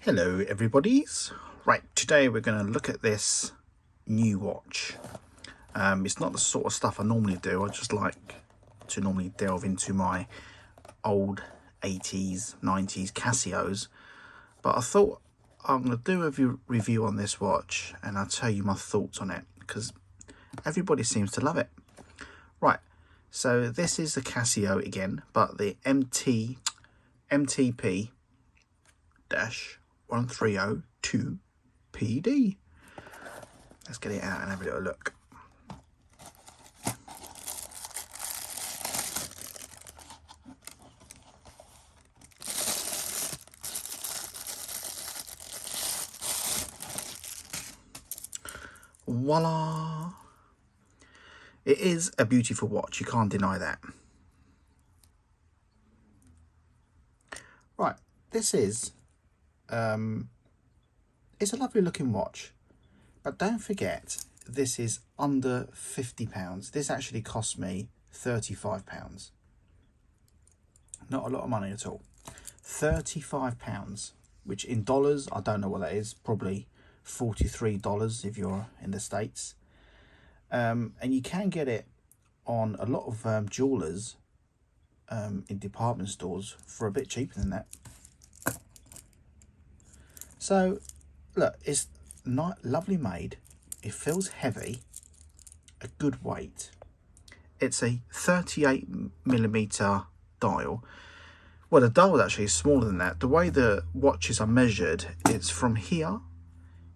Hello everybody's. Right, today we're going to look at this new watch. It's not the sort of stuff I normally do. I just like to normally delve into my old 80s, 90s Casios. But I thought I'm going to do a review on this watch and I'll tell you my thoughts on it because everybody seems to love it. Right, so this is the Casio again, but the MTP-1302 PD. Let's get it out and have a little look. Voila! It is a beautiful watch, you can't deny that. Right, this is it's a lovely looking watch, but don't forget this is under £50. This actually cost me £35. Not a lot of money at all. £35, which in dollars, I don't know what that is, probably $43 if you're in the States. And you can get it on a lot of jewelers in department stores for a bit cheaper than that. So look, it's not lovely made. It feels heavy, a good weight. It's a 38mm dial. Well, the dial actually is smaller than that. The way the watches are measured, it's from here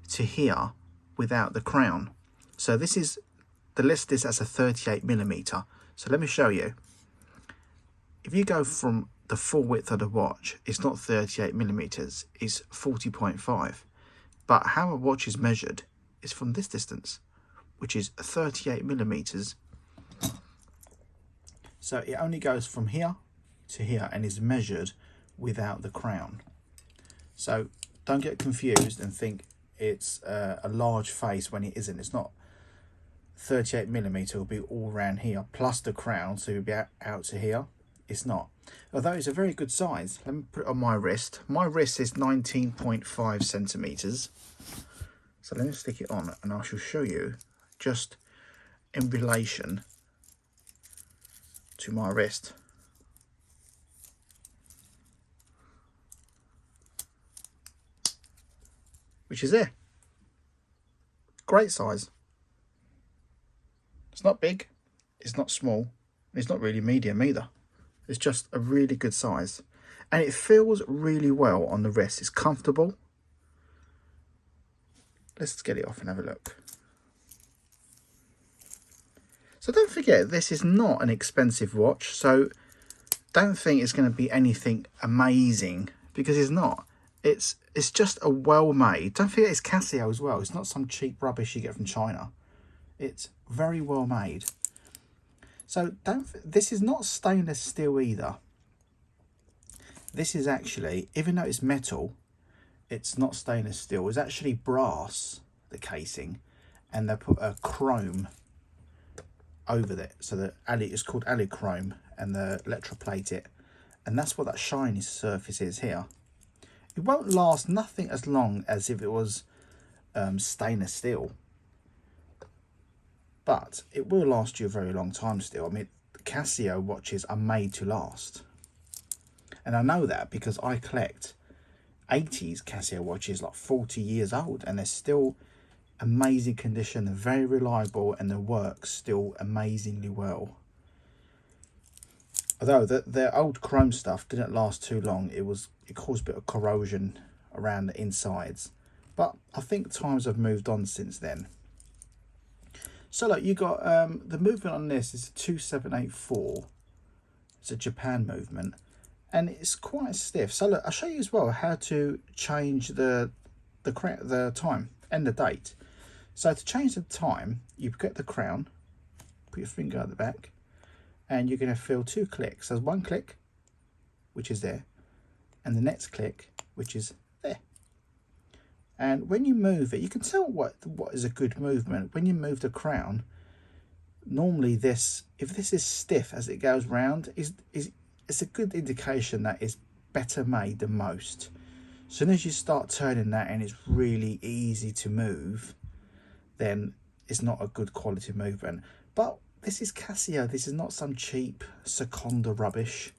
to here without the crown. So this is, the list is as a 38mm. So let me show you. If you go from the full width of the watch, it's not 38mm, it's 40.5. But how a watch is measured is from this distance, which is 38mm. So it only goes from here to here and is measured without the crown. So don't get confused and think it's a large face when it isn't. It's not. 38mm will be all around here plus the crown, so you'll be out to here. It's not, although it's a very good size. Let me put it on my wrist. My wrist is 19.5 centimeters. So let me stick it on and I shall show you just in relation to my wrist. Which is there. Great size. It's not big, it's not small, it's not really medium either. It's just a really good size. And it feels really well on the wrist. It's comfortable. Let's get it off and have a look. So don't forget, this is not an expensive watch. So don't think it's going to be anything amazing, because it's not. It's just a well-made. Don't forget it's Casio as well. It's not some cheap rubbish you get from China. It's very well made. So this is not stainless steel either. This is actually, even though it's metal, it's not stainless steel. It's actually brass, the casing, and they put a chrome over it. So the it's called alichrome, and the electroplate it, and that's what that shiny surface is here. It won't last nothing as long as if it was stainless steel, but it will last you a very long time still. I mean, Casio watches are made to last. And I know that because I collect 80s Casio watches, like 40 years old, and they're still amazing condition, they're very reliable, and they work still amazingly well. Although their old chrome stuff didn't last too long, it caused a bit of corrosion around the insides. But I think times have moved on since then. So look, you got the movement on this is a 2784. It's a Japan movement, and it's quite stiff. So look, I'll show you as well how to change the time and the date. So to change the time, you get the crown, put your finger at the back, and you're going to feel two clicks. There's one click, which is there, and the next click, which is there. And when you move it, you can tell what is a good movement. When you move the crown, normally if this is stiff as it goes round, it's a good indication that it's better made than most. As soon as you start turning that and it's really easy to move, then it's not a good quality movement. But this is Casio. This is not some cheap Seconda rubbish.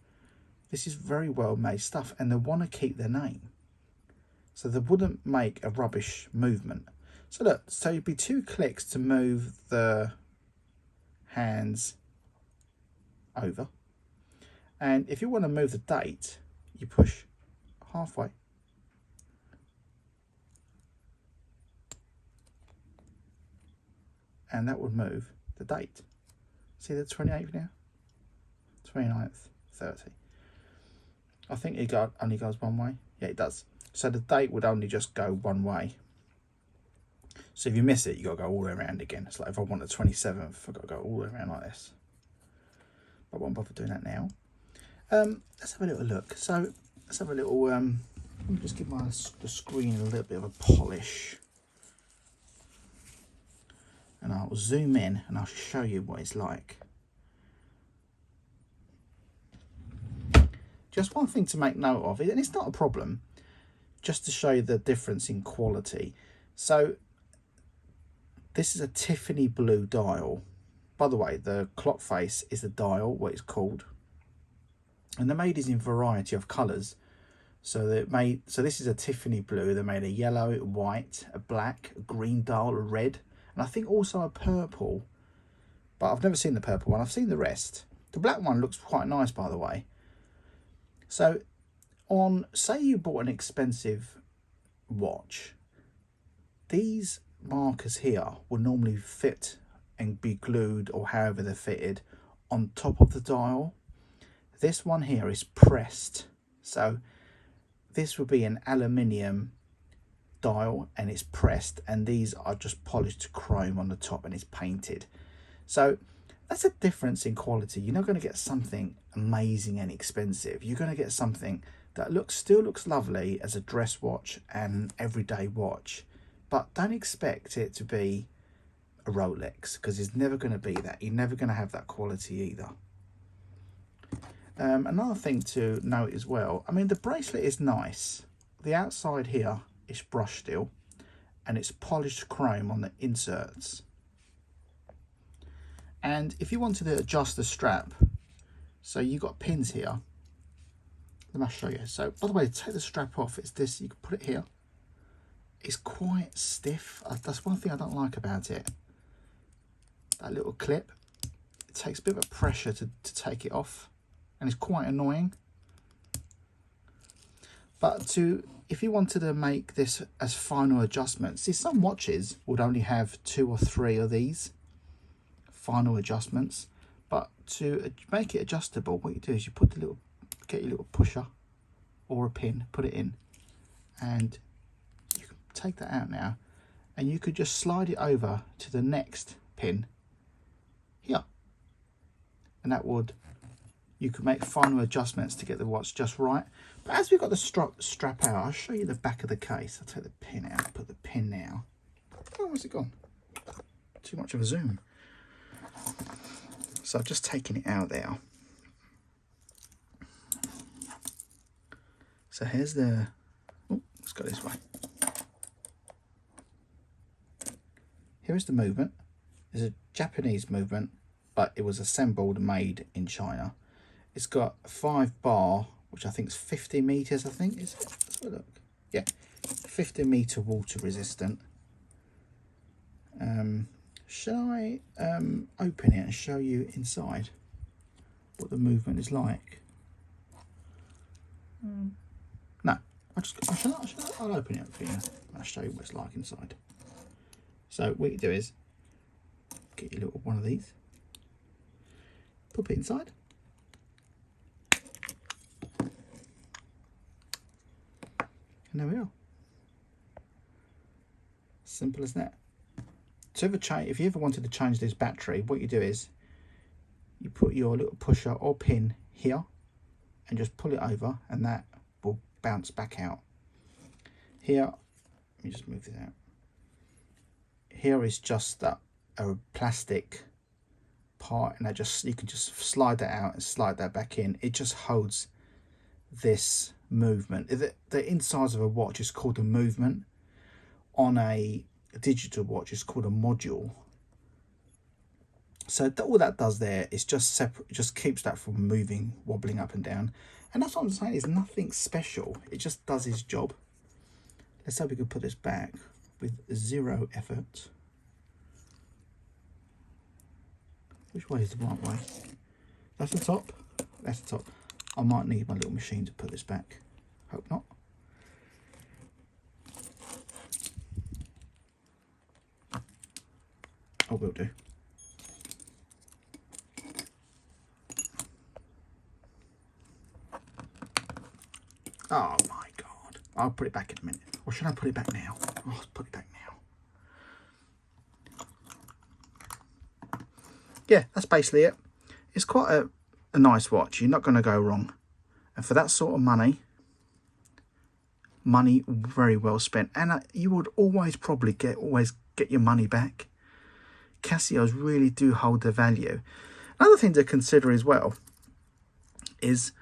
This is very well made stuff, and they want to keep their name. So they wouldn't make a rubbish movement. So look, so it'd be 2 clicks to move the hands over. And if you want to move the date, you push halfway. And that would move the date. See the 28th now? 29th, 30. I think it only goes one way. Yeah, it does. So the date would only just go one way. So if you miss it, you got to go all the way around again. It's like if I want the 27th, I've got to go all the way around like this. But I won't bother doing that now. Let's have a little look. So let's have a little, let me just give the screen a little bit of a polish. And I'll zoom in and I'll show you what it's like. Just one thing to make note of, and it's not a problem, just to show you the difference in quality. So this is a Tiffany blue dial. By the way, the clock face is the dial, what it's called. And they're made in a variety of colours. So this is a Tiffany blue. They made a yellow, white, a black, a green dial, a red, and I think also a purple. But I've never seen the purple one. I've seen the rest. The black one looks quite nice, by the way. So say you bought an expensive watch, these markers here will normally fit and be glued, or however they're fitted, on top of the dial. This one here is pressed. So this would be an aluminium dial and it's pressed, and these are just polished chrome on the top and it's painted. So that's a difference in quality. You're not going to get something amazing and expensive. You're going to get something that still looks lovely as a dress watch and everyday watch, but don't expect it to be a Rolex, because it's never going to be that. You're never going to have that quality either. Another thing to note as well, I mean, the bracelet is nice. The outside here is brushed steel and it's polished chrome on the inserts. And if you wanted to adjust the strap, so you got pins here. Let me show you. So by the way, take the strap off. It's this, you can put it here. It's quite stiff. That's one thing I don't like about it. That little clip, it takes a bit of pressure to take it off, and it's quite annoying. But if you wanted to make this as final adjustments, see, some watches would only have 2 or 3 of these final adjustments, but to make it adjustable, what you do is you put get your little pusher or a pin, put it in, and you can take that out now, and you could just slide it over to the next pin here, and that would, you could make final adjustments to get the watch just right. But as we've got the strap out, I'll show you the back of the case. I'll take the pin out, put the pin now. Oh, where's it gone? Too much of a zoom. So I've just taken it out there. So here's the, oh, let's go this way. Here is the movement. It's a Japanese movement, but it was assembled and made in China. It's got a 5 bar, which I think is 50 meters, I think. Is it? Let's have a look. Yeah, 50 meter water resistant. Shall I open it and show you inside what the movement is like? No, I'll open it up for you. I'll show you what it's like inside. So what you do is get your little one of these, pop it inside. And there we are. Simple as that. If you ever wanted to change this battery, what you do is you put your little pusher or pin here and just pull it over, and that will bounce back out. Here, let me just move this out. Here is just a plastic part, and you can just slide that out and slide that back in. It just holds this movement. The insides of a watch is called a movement. On a digital watch, it's called a module. So all that does there is just separate, just keeps that from moving, wobbling up and down. And that's what I'm saying, is nothing special. It just does its job. Let's hope we can put this back with 0 effort. Which way is the right way? That's the top. That's the top. I might need my little machine to put this back. Hope not. Oh, will do. Oh my God. I'll put it back in a minute. Or should I put it back now? Oh, I'll put it back now. Yeah, that's basically it. It's quite a nice watch. You're not going to go wrong. And for that sort of money very well spent. And you would always probably get your money back. Casios really do hold their value. Another thing to consider as well is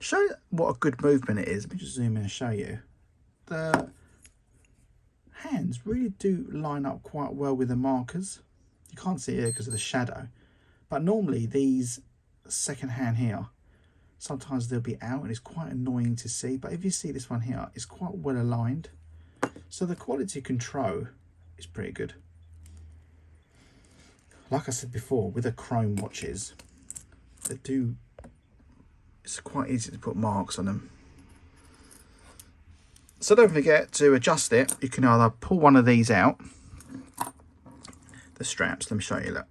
show what a good movement it is. Let me just zoom in and show you. The hands really do line up quite well with the markers. You can't see it here because of the shadow. But normally these second hand here, sometimes they'll be out and it's quite annoying to see. But if you see this one here, it's quite well aligned. So the quality control is pretty good. Like I said before, with the chrome watches, it's quite easy to put marks on them. So don't forget to adjust it. You can either pull one of these out, the straps. Let me show you, look.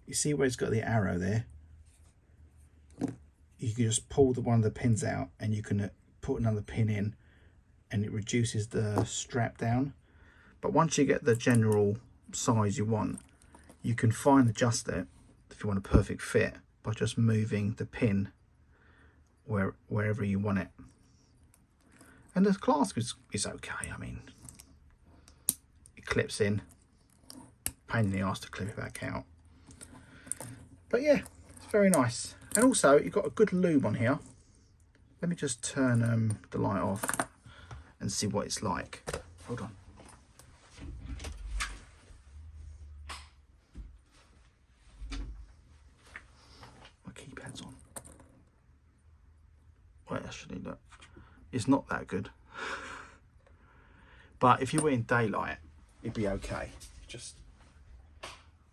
You see where it's got the arrow there? You can just pull one of the pins out and you can put another pin in and it reduces the strap down. But once you get the general size you want, you can fine adjust it if you want a perfect fit by just moving the pin wherever you want it. And the clasp is okay. I mean, it clips in, pain in the arse to clip it back out, but yeah, it's very nice. And also you've got a good lube on here. Let me just turn the light off and see what it's like. Hold on. Keypad's on. Wait, actually, look, it's not that good. But if you were in daylight, it'd be okay.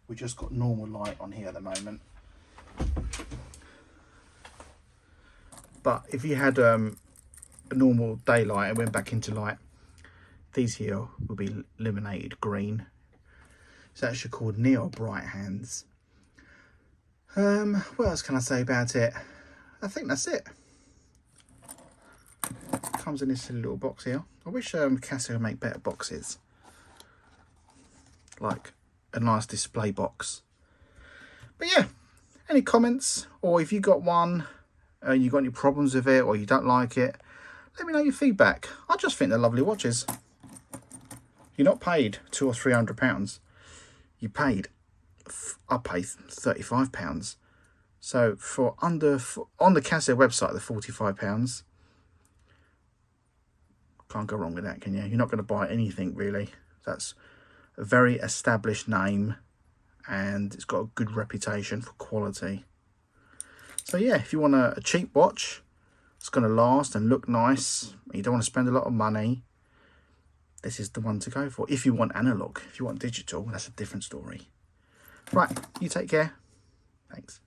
We just got normal light on here at the moment. But if you had a normal daylight and went back into light, these here will be illuminated green. It's actually called Neo Bright Hands. What else can I say about it? I think that's it. Comes in this little box here. I wish Casio would make better boxes, like a nice display box. But yeah, any comments, or if you got one and you got any problems with it or you don't like it, let me know your feedback. I just think they're lovely watches. You're not paid £200 or £300. You paid, I paid £35. So for on the Casio website, the £45, can't go wrong with that, can you? You're not going to buy anything really. That's a very established name and it's got a good reputation for quality. So yeah, if you want a cheap watch, it's going to last and look nice, you don't want to spend a lot of money, this is the one to go for. If you want analog, if you want digital, that's a different story. Right, you take care. Thanks.